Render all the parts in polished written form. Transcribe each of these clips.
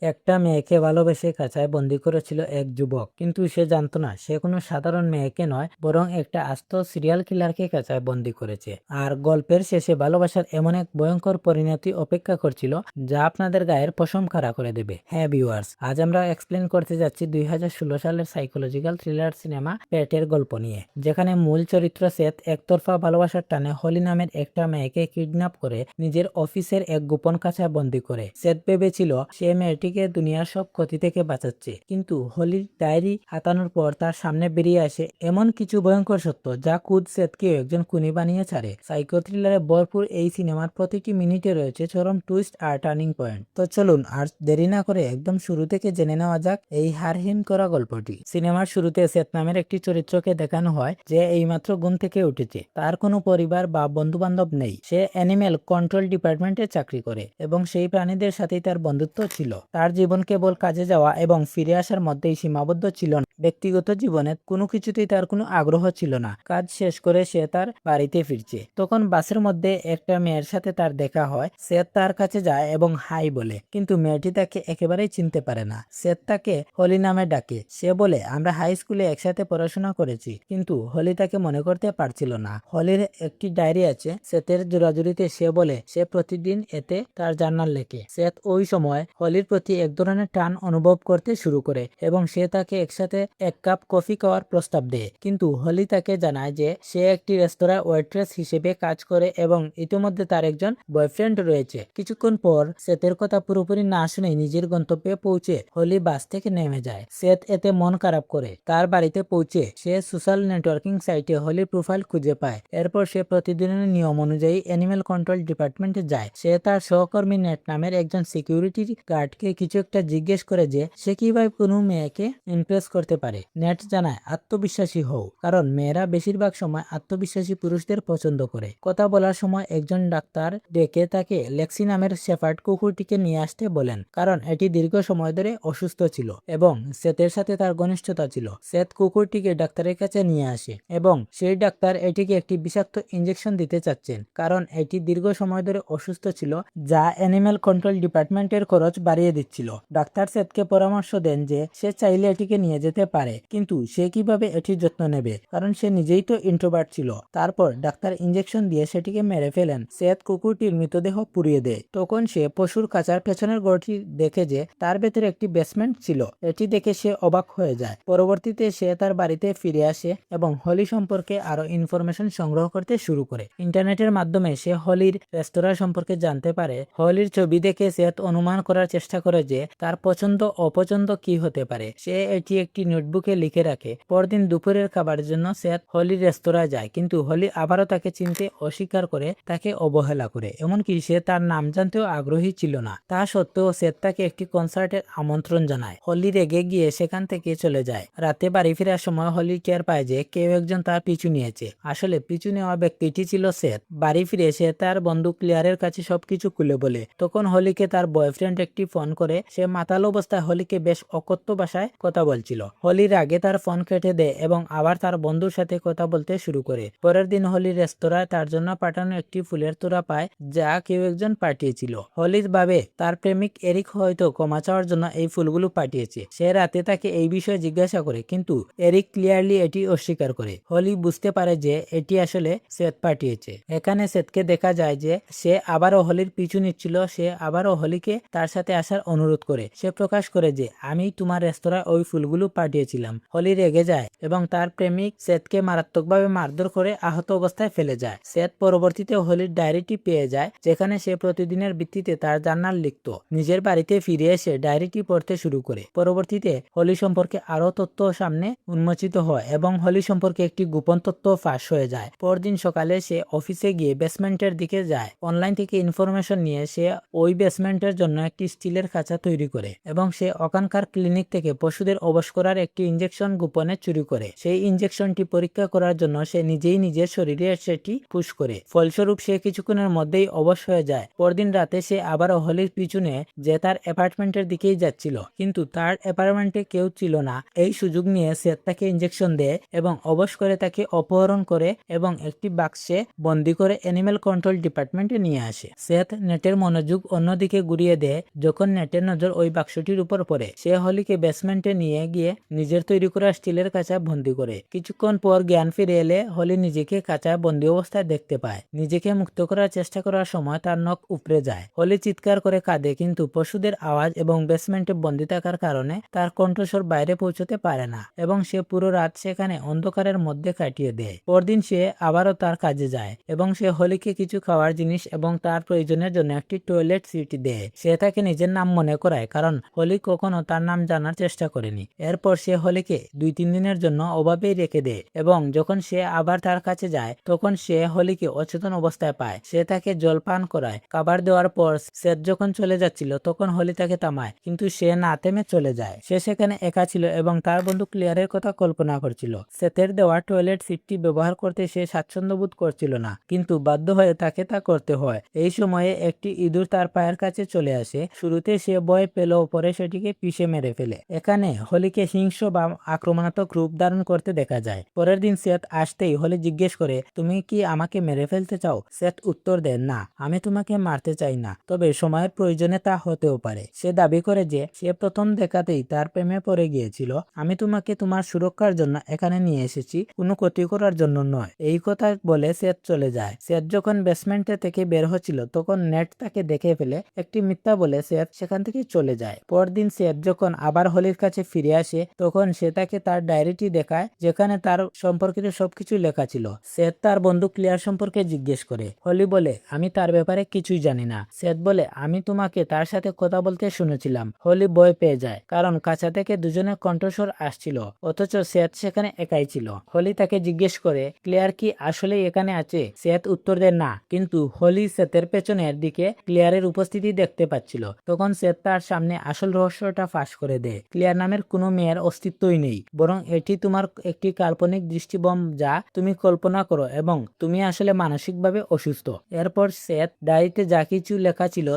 একটা মেয়েকে ভালোবেসে খাঁচায় বন্দি করেছিল এক যুবক, কিন্তু সে জানতো না সে কোনো সাধারণ মেয়েকে নয়, বরং একটা আস্ত সিরিয়াল কিলারকে খাঁচায় বন্দি করেছে। আর গল্পের শেষে ভালোবাসার এমন এক ভয়ঙ্কর পরিণতি অপেক্ষা করছিল যা আপনাদের গায়ের পশম খাড়া করে দেবে। হ্যাঁ ভিউয়ার্স, আজ আমরা এক্সপ্লেন করতে যাচ্ছি 2016 সালের সাইকোলজিক্যাল থ্রিলার সিনেমা পেটের গল্প নিয়ে, যেখানে মূল চরিত্র সেথ একতরফা ভালোবাসার টানে হলি নামের একটা মেয়েকে কিডন্যাপ করে নিজের অফিসের এক গোপন খাঁচায় বন্দি করে। সেথ ভেবেছিল সে মেয়েটিকে দুনিয়ার সব ক্ষতি থেকে বাঁচাচ্ছে, কিন্তু হলির ডায়েরি হাতানোর পর তার সামনে বেরিয়ে আসে এমন কিছু ভয়ঙ্কর সত্য যা খুদ সেথকে একজন খুনি বানিয়ে ছাড়ে। সাইকো থ্রিলারে ভরপুর এই সিনেমার প্রতিটি মিনিটে রয়েছে চরম টুইস্ট আর টার্নিং পয়েন্ট। তো চলুন আর দেরি না করে একদম শুরু থেকে জেনে নেওয়া যাক এই হারহীন করা গল্পটি। সিনেমার শুরুতে সেথ নামের একটি চরিত্রকে দেখানো হয় যে এইমাত্র ঘুম থেকে উঠেছে। তার কোনো পরিবার বা বন্ধু বান্ধব নেই। সে অ্যানিমেল কন্ট্রোল ডিপার্টমেন্টে চাকরি করে এবং সেই প্রাণীদের সাথেই তার বন্ধুত্ব ছিল। তার জীবন কেবল কাজে যাওয়া এবং ফিরে আসার মধ্যেই সীমাবদ্ধ ছিল না। ব্যক্তিগত জীবনে কোনো কিছুতেই তার কোনো আগ্রহ ছিল না। কাজ শেষ করে সে তার বাড়িতে ফিরছে, তখন বাসের মধ্যে একটা মেয়ের সাথে তার দেখা হয়। সেথ তার কাছে যায় এবং হাই বলে, কিন্তু মেয়েটি তাকে একেবারেই চিনতে পারে না। সেথ তাকে হলি নামে ডাকে। সে বলে, আমরা হাই স্কুলে একসাথে পড়াশোনা করেছি। কিন্তু হলি তাকে মনে করতে পারছিল না। হলির একটি ডায়েরি আছে সেথের জোরাজুরিতে। সে বলে সে প্রতিদিন এতে তার জার্নাল লেখে। সেথ ওই সময় হলির প্রতি এক ধরনের টান অনুভব করতে শুরু করে এবং সে তাকে একসাথে এক কাপ কফি খাওয়ার প্রস্তাব দেয়। কিন্তু হলি তাকে জানায় যে সে একটি রেস্তোরাঁ ওয়েট্রেস হিসেবে কাজ করে এবং ইতিমধ্যে তার একজন বয়ফ্রেন্ড রয়েছে। কিছুক্ষণ পর সেথের কথা পুরোপুরি না শুনে নিজের গন্তব্যে পৌঁছে হলি বাস থেকে নেমে যায়। সেথ এতে মন খারাপ করে। তার বাড়িতে পৌঁছে সে সোশ্যাল নেটওয়ার্কিং সাইটে হলির প্রোফাইল খুঁজে পায়। এরপর সে প্রতিদিনের নিয়ম অনুযায়ী অ্যানিমেল কন্ট্রোল ডিপার্টমেন্টে যায়। সে তার সহকর্মী নেট নামের একজন সিকিউরিটি গার্ডকে কিছু একটা জিজ্ঞেস করে যে সে কিভাবে কোনো মেয়েকে ইমপ্রেস করতে পারে। নেট জানায় আত্মবিশ্বাসী হও, কারণ মেয়েরা বেশিরভাগ সময় আত্মবিশ্বাসী পুরুষদের পছন্দ করে। কথা বলার সময় একজন ডাক্তার ডেকে তাকে লেক্সি নামের শেফার্ড কুকুরটিকে নিয়ে আসতে বলেন, কারণ এটি দীর্ঘ সময় ধরে অসুস্থ ছিল এবং সেথের সাথে তার ঘনিষ্ঠতা ছিল। সেথ কুকুরটিকে ডাক্তারের কাছে নিয়ে আসে এবং সেই ডাক্তার এটিকে একটি বিষাক্ত ইঞ্জেকশন দিতে চাচ্ছেন, কারণ এটি দীর্ঘ সময় ধরে অসুস্থ ছিল, যা অ্যানিমেল কন্ট্রোল ডিপার্টমেন্টের খরচ বাড়িয়ে দিচ্ছিল। ডাক্তার সেথকে পরামর্শ দেন যে সে চাইলে এটিকে নিয়ে যেতে পারে, কিন্তু সে কিভাবে এটির যত্ন নেবে, কারণ সে নিজেই তো ইন্ট্রোভার্ট ছিল। তারপর ডাক্তার ইঞ্জেকশন দিয়ে সেটিকে মেরে ফেলেন। সেথ কুকুরটির মৃতদেহ পুড়িয়ে দেয়। তখন সে পশুর কাঁচার পেছনের ঘরটি দেখে যে তার ভেতরে একটি বেসমেন্ট ছিল। এটি দেখে সে অবাক হয়ে যায়। পরবর্তীতে সে তার বাড়িতে ফিরে আসে এবং হলি সম্পর্কে আরো ইনফরমেশন সংগ্রহ করতে শুরু করে। ইন্টারনেটের মাধ্যমে সে হলির রেস্তোরাঁ সম্পর্কে জানতে পারে। হলির ছবি দেখে সেথ অনুমান করার চেষ্টা করে যে তার পছন্দ অপছন্দ কি হতে পারে। সে এটি একটি নোটবুকে লিখে রাখে। পরদিন দুপুরের খাবারের জন্য সেথ হলির রেস্তোরাঁ যায়, কিন্তু হলি আবারও তাকে চিনতে অস্বীকার করে, তাকে অবহেলা করে। এমনকি সে তার নাম জানতেও আগ্রহী ছিল না। তা সত্ত্বেও সেথ তাকে একটি কনসার্টের আমন্ত্রণ জানায়। হলি রেগে গিয়ে সেখান থেকে চলে যায়। রাতে বাড়ি ফেরার সময় হলি টের পায় যে কেউ একজন তার পিছু নিয়েছে। আসলে পিছু নেওয়া ব্যক্তিটি ছিল সেথ। বাড়ি ফিরে সে তার বন্ধু ক্লিয়ারের কাছে সবকিছু খুলে বলে। তখন হলিকে তার বয়ফ্রেন্ড একটি ফোন করে। সে মাতাল অবস্থায় হলিকে বেশ অকথ্য ভাষায় কথা বলছিল। হলির আগে তার ফোন কেটে দেয় এবং আবার তার বন্ধুর সাথে কথা বলতে শুরু করে। পরের দিন হলি রেস্তোরাঁয় তার জন্য পাঠানো একটি ফুলের তোড়া পায়, যা কেউ একজন পাঠিয়েছিল। হলির ভাবে তার প্রেমিক এরিক হয়তো ক্ষমা চাওয়ার জন্য এই ফুলগুলো পাঠিয়েছে। সে রাতে তাকে এই বিষয়ে জিজ্ঞাসা করে, কিন্তু এরিক ক্লিয়ারলি এটি অস্বীকার করে। হলি বুঝতে পারে যে এটি আসলে সেথ পাঠিয়েছে। এখানে সেথকে দেখা যায় যে সে আবারও হলির পিছু নিচ্ছিল। সে আবারও হলিকে তার সাথে আসার অনুরোধ করে। সে প্রকাশ করে যে আমি তোমার রেস্তোরাঁয় ওই ফুলগুলো পাঠিয়েছিলাম। হলি রেগে যায় এবং তার প্রেমিক সেথকে মারাত্মকভাবে মারধর করে আহত অবস্থায় ফেলে যায়। সেথ পরবর্তীতে হলির ডায়েরিটি পেয়ে যায়, যেখানে সে প্রতিদিনের ভিত্তিতে তার জার্নাল লিখত। নিজের বাড়িতে ফিরে এসে ডায়েরিটি পড়তে শুরু করে। পরবর্তীতে হলি সম্পর্কে আরো তথ্য সামনে উন্মোচিত হয় এবং হলি সম্পর্কে একটি গোপন তথ্য ফাঁস হয়ে যায়। পরদিন সকালে সে অফিসে গিয়ে বেসমেন্টের দিকে যায়। অনলাইন থেকে ইনফরমেশন নিয়ে সে ওই বেসমেন্টের জন্য একটি স্টিলের খাঁচা তৈরি করে এবং সে ওখানকার ক্লিনিক থেকে পশুদের অবশ করার একটি ইঞ্জেকশন গোপনে চুরি করে। সেই ইঞ্জেকশনটি পরীক্ষা করার জন্য সে নিজেই নিজের শরীরে সেটি পুশ করে। ফলস্বরূপ সে কিছুক্ষণের মধ্যেই অবশ হয়ে যায়। পরদিন রাতে সে আবারও হলির পিছনে যে তার অ্যাপার্টমেন্টের দিকেই যাচ্ছিল, কিন্তু তার অ্যাপার্টমেন্টে কেউ ছিল না। এই সুযোগ নিয়ে সেথ তাকে ইঞ্জেকশন দেয় এবং অবশ করে তাকে অপহরণ করে এবং একটি বাক্সে বন্দি করে অ্যানিমেল কন্ট্রোল ডিপার্টমেন্টে নিয়ে আসে। সেথ নেটের মনোযোগ অন্যদিকে ঘুরিয়ে দেয়। যখন নেটের নজর ওই বাক্সটির উপর পড়ে, সে হলিকে বেসমেন্টে নিয়ে গিয়ে নিজের তৈরি করা স্টিলের কাঁচা বন্দি করে। কিছুক্ষণ পর জ্ঞান ফিরে এলে হলি নিজেকে কাঁচা বন্দি অবস্থায় দেখতে পায়। নিজেকে মুক্ত করার চেষ্টা করার সময় তার নখ উপড়ে যায়। হলি চিৎকার করে কাঁদে, কিন্তু পশুদের আওয়াজ এবং বেসমেন্টে বন্দি থাকার কারণে তার কণ্ঠস্বর বাইরে পৌঁছতে পারে না এবং সে পুরো রাত সেখানে অন্ধকারের মধ্যে কাটিয়ে দেয়। পরদিন সে আবারও তার কাজে যায় এবং সে হলিকে কিছু খাওয়ার জিনিস এবং তার প্রয়োজনের জন্য একটি টয়লেট সিট দেয়। সে তাকে নিজের নাম মনে করায়, কারণ হলি কখনো তার নাম জানার চেষ্টা করেনি। এরপর সে হলিকে 2-3 দিনের জন্য অভাবেই রেখে দেয় এবং যখন সে আবার তার কাছে যায় তখন সে হলিকে অচেতন অবস্থায় পায়। সে তাকে জল পান করায়। খাবার দেওয়ার পর সেথ যখন চলে যাচ্ছিল তখন হলি তাকে থামায়, কিন্তু সে না থেমে চলে যায়। সে সেখানে একা ছিল এবং তার বন্ধু ক্লিয়ারের কথা কল্পনা করছিল। সেথের দেওয়া টয়লেট সিটটি ব্যবহার করতে সে স্বাচ্ছন্দ্য বোধ করছিল না, কিন্তু বাধ্য হয়ে তাকে তা করতে হয়। এই সময়ে একটি ইঁদুর তার পায়ের কাছে চলে আসে। শুরুতে সে ভয় পেল, পরে সেটিকে পিষে মেরে ফেলে। এখানে হলিকে হিংস্র বা আক্রমণাত্মক রূপ ধারণ করতে দেখা যায়। পরের দিন সেথ আসতেই হলি জিজ্ঞেস করে, তুমি কি আমাকে মেরে ফেলতে চাও? সেথ উত্তর দেন, না, আমি তোমাকে মারতে চাই না, তবে সময়ের প্রয়োজনে তা হতেও পারে। সে দাবি করে যে সে প্রথম দেখাতেই তার প্রেমে পড়ে গিয়েছিল। আমি তোমাকে তোমার সুরক্ষার জন্য এখানে নিয়ে এসেছি, কোনো ক্ষতি করার জন্য নয়। এই কথা বলে সেথ চলে যায়। সেথ যখন বেসমেন্টে থেকে বের হচ্ছিল তখন নেট তাকে দেখে ফেলে। একটি মিথ্যা বলে সেথ সেখান থেকে চলে যায়। পরদিন সেথ যখন আবার হলির কাছে ফিরে আসে তখন সে তাকে তার ডায়েরিটি দেখায়, যেখানে তার সম্পর্কিত সবকিছু লেখা ছিল। সেথ তার বন্ধু ক্লিয়ার সম্পর্কে জিজ্ঞেস করে। হলি বলে, আমি তার ব্যাপারে কিছুই জানি না। সেথ বলে, আমি তোমাকে তার সাথে কথা বলতে শুনেছিলাম। হলি ভয় পেয়ে যায়, কারণ কাছা থেকে দুজনের কণ্ঠস্বর আসছিল, অথচ সেথ সেখানে একাই ছিল। হলি তাকে জিজ্ঞেস করে, ক্লিয়ার কি আসলে এখানে আছে? সেথ উত্তর দেয় না, কিন্তু হলি সেথের পেছনের দিকে ক্লিয়ারের উপস্থিতি দেখতে পাচ্ছিল। তখন সেথ তার সামনে আসল রহস্যটা ফাঁস করে দেয়। ক্লিয়ার নামের কোনো মেয়ের অস্তিত্বই নেই, বরং এটি তোমার একটি কাল্পনিক দৃষ্টিভঙ্গি যা তুমি কল্পনা করো এবং তুমি আসলে মানসিকভাবে অসুস্থ। এরপর সেথ ডায়েরিতে যা কিছু লেখা ছিল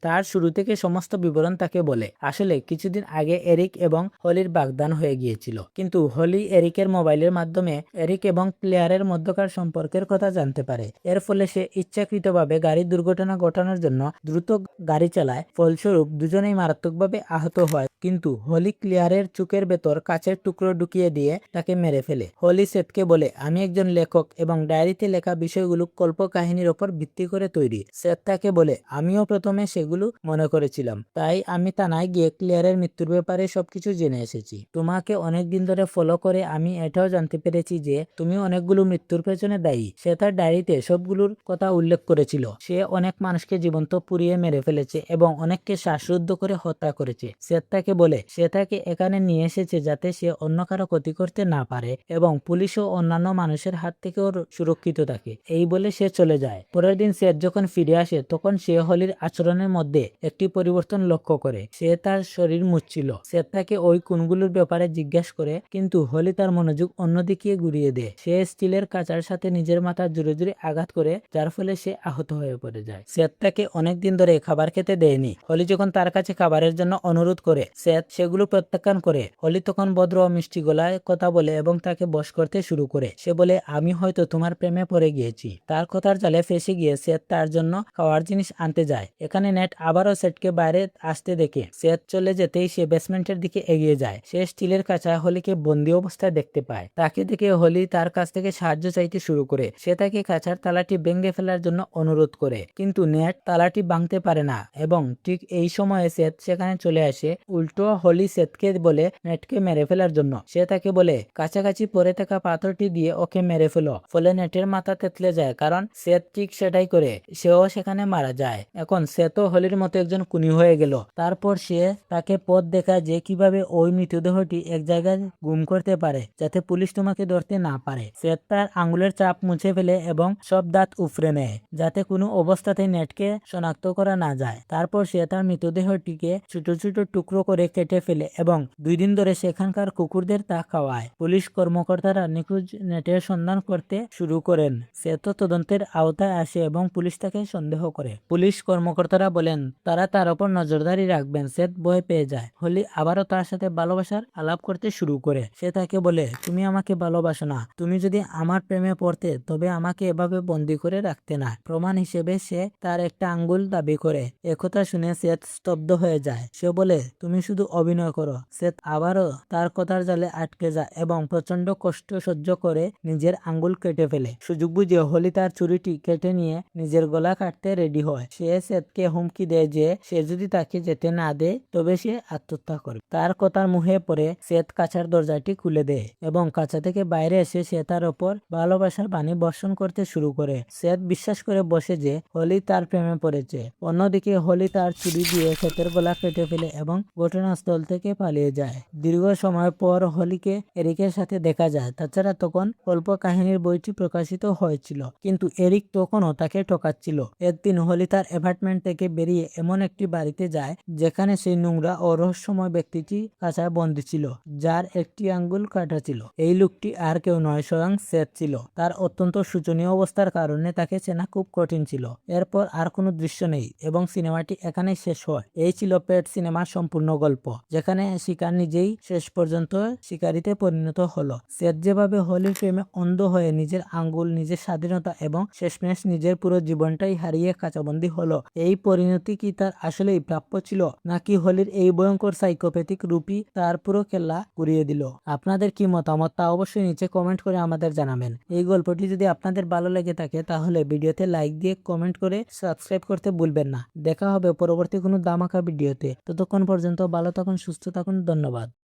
তার শুরু থেকে সমস্ত বিবরণ তাকে বলে। আসলে কিছুদিন আগে এরিক এবং হলির বাগদান হয়ে গিয়েছিল, কিন্তু হলি এরিকের মোবাইলের মাধ্যমে এরিক এবং ক্লিয়ারের মধ্যকার সম্পর্কের কথা জানতে পারে। এর ফলে সে ইচ্ছাকৃতভাবে গাড়ি দুর্ঘটনা ঘটানোর জন্য দ্রুত গাড়ি চালায়। ফলস্বরূপ দুজনেই মারাত্মকভাবে আহত হয়, কিন্তু হলি ক্লিয়ারের চোখের ভেতর কাচের টুকরো ঢুকিয়ে দিয়ে তাকে মেরে ফেলে। হলি সেথকে বলে, আমি একজন লেখক এবং ডায়েরিতে লেখা বিষয়গুলো কল্পকাহিনীর ওপর ভিত্তি করে তৈরি। সেথ তাকে বলে, আমিও প্রথমে সেগুলো মনে করেছিলাম, তাই আমি থানায় গিয়ে ক্লিয়ারের মৃত্যুর ব্যাপারে সবকিছু জেনে এসেছি। তোমাকে অনেকদিন ধরে ফলো করে আমি এটাও জানতে পেরেছি যে তুমি অনেকগুলো মৃত্যুর পেছনে দায়ী। সে তার ডায়েরিতে সবগুলোর কথা উল্লেখ করেছিল। সে অনেক মানুষকে জীবন্ত পুড়িয়ে মেরে ফেলেছে এবং অনেককে শ্বাসরুদ্ধ করে হত্যা করেছে। সেথ তাকে বলে, সে তাকে এখানে নিয়ে এসেছে যাতে সে অন্য কারো ক্ষতি করতে না পারে এবং পুলিশ ও অন্যান্য মানুষের হাত থেকেও সুরক্ষিত থাকে। এই বলে সে চলে যায়। পরের দিন সেথ যখন ফিরে আসে তখন সে হলির আচরণের মধ্যে একটি পরিবর্তন লক্ষ্য করে। সে তার শরীর মুছছিল। সেথ তাকে ওই কোণগুলোর ব্যাপারে জিজ্ঞাসা করে, কিন্তু হলি তার মনোযোগ অন্যদিকে ঘুরিয়ে দেয়। সে স্টিলের কাঁচার সাথে নিজের মাথা জোরে জোরে আঘাত করে, যার ফলে সে আহত হয়ে পড়ে যায়। সেথ তাকে অনেকদিন ধরে খাবার খেতে দেয়নি। হলি যখন তার কাছে খাবারের জন্য অনুরোধ করে, সেথ সেগুলো প্রত্যাখ্যান করে। হলি তখন ভদ্র ও মিষ্টি গলায় কথা বলে এবং তাকে বশ করতে শুরু করে। সে বলে, আমি হয়তো তোমার প্রেমে পড়ে গিয়েছি। তার কথার জালে ফেসে গিয়ে সেথ তার জন্য খাওয়ার জিনিস আনতে যায়। এখানে নেট আবারও সেথকে বাইরে আসতে দেখে সেথ চলে যেতেই সে বেসমেন্টের দিকে এগিয়ে যায়। সে স্টিলের কাঁচা হলিকে বন্দি অবস্থায় দেখতে পায়। তাকে দেখে হলি তার কাছ থেকে সাহায্য চাইতে শুরু করে। সে তাকে কাঁচার তালাটি ভেঙে ফেলার জন্য অনুরোধ করে, কিন্তু নেট তালাটি ভাঙতে পারে না এবং ঠিক এই সময়ে সেথ সেখানে চলে আসে। উল্টো হলি সেথকে বলে নেটকে মেরে ফেলার জন্য। সে তাকে বলে, কাছাকাছি পড়ে থাকা পাথরটি দিয়ে ওকে মেরে ফেলো। ফলে নেটের মাথা তেতলে যায়, কারণ সেথ ঠিক সেটাই করে। সেও সেখানে মারা যায়। এখন সেথও হলির মতো একজন খুনি হয়ে গেল। তারপর সে তাকে পথ দেখায় যে কিভাবে ওই মৃতদেহটি এক জায়গায় গুম করতে পারে যাতে পুলিশ তোমাকে ধরতে না পারে। সেথ তার আঙ্গুলের চাপ মুছে ফেলে এবং সব দাঁত উফরে নেয় যাতে কোনো অবস্থাতেই নেটকে শনাক্ত করা না যায়। তারপর সে তার মৃতদেহটিকে ছোট ছোট টুকরো করে কেটে ফেলে এবং 2 দিন ধরে সেখানকার কুকুরদের তা খাওয়ায়। পুলিশ কর্মকর্তারা নিখোঁজ নেটের সন্ধান করতে শুরু করেন। সেত তদন্তের আওতায় আসে এবং পুলিশ তাকে সন্দেহ করে। পুলিশ কর্মকর্তারা বলেন তারা তার ওপর নজরদারি রাখবেন। সেত ভয় পেয়ে যায়। হলি আবারও তার সাথে ভালোবাসার আলাপ করতে শুরু করে। সে তাকে বলে, তুমি আমাকে ভালোবাসো না। তুমি যদি আমার প্রেমে পড়তে তবে আমাকে এভাবে বন্দি করে রাখতে না। প্রমাণ হিসেবে সে তার একটা আঙ্গুল দাবি করে। একথা শুনে সেত স্তব্ধ হয়ে যায়। সে বলে, তুমি শুধু অভিনয় করো। সেত আবারও তার কথার জালে আটকে যায় এবং প্রচন্ড কষ্ট সহ্য করে নিজের আঙ্গুল কেটে ফেলে। সুযোগ বুঝে হলি তার ছুরিটি কেটে নিয়ে নিজের গলা কাটতে রেডি হয়। সে সেতকে হুমকি দেয় যে সে যদি তাকে যেতে না দেয় তবে সে আত্মহত্যা করবে। তার কথার মুখে পড়ে সেত কাঁচার দরজাটি খুলে দেয় এবং কাঁচা থেকে বাইরে এসে সে তার ওপর ভালোবাসার বাণী বর্ষণ করতে শুরু করে। সেত বিশ্বাস করে বসে যে হলি তার প্রেমে পড়েছে। অন্যদিকে হলি তার ছুরি দিয়ে সেতের গলা কেটে ফেলে এবং ঘটনাস্থল থেকে পালিয়ে যায়। দীর্ঘ সময় পর হলিকে এরিকের সাথে দেখা যায়। তাছাড়া তখন অল্প কাহিনীর বইটি প্রকাশিত হয়েছিল, কিন্তু এরিক তখনও তাকে ঠকাচ্ছিল। একদিন হলি তার অ্যাপার্টমেন্ট থেকে বেরিয়ে এমন একটি বাড়িতে যায় যেখানে সেই নোংরা ও রহস্যময় ব্যক্তিটি কাঁচায় বন্দী ছিল, যার একটি আঙ্গুল কাটা ছিল। এই লোকটি আর কেউ নয়, স্বয়ং সেত ছিল। তার অত্যন্ত শোচনীয় অবস্থার কারণে তাকে চেনা খুব কঠিন ছিল। এরপর আর কোনো দৃশ্য নেই এবং সিনেমাটি এখানেই শেষ হয়। এই ছিল পেট সিনেমার সম্পূর্ণ গল্প, যেখানে শিকার নিজেই শেষ পর্যন্ত শিকারিতে পরিণত হলো। সেত যেভাবে হলির প্রেমে অন্ধ হয়ে নিজের আঙ্গুল, নিজের স্বাধীনতা এবং শেষমেশ নিজের পুরো জীবনটাই হারিয়ে কাঁচাবন্দি হলো, এই পরিণতি কি তার আসলেই প্রাপ্য ছিল, নাকি হলির এই ভয়ঙ্কর সাইকোপ্যাথিক রূপই তার পুরো খেলা ঘুরিয়ে দিল? আপনাদের কি মতামত তা অবশ্যই নিচে কমেন্ট করে আমাদের জানাবেন। এই গল্পটি যদি আপনাদের ভালো লেগে থাকে তাহলে ভিডিওতে লাইক দিয়ে কমেন্ট করে সাবস্ক্রাইব করতে ভুলবেন না। দেখা হবে পরবর্তী কোনো ধামাকা ভিডিওতে। ততক্ষণ পর্যন্ত ভালো থাকুন, সুস্থ থাকুন। ধন্যবাদ।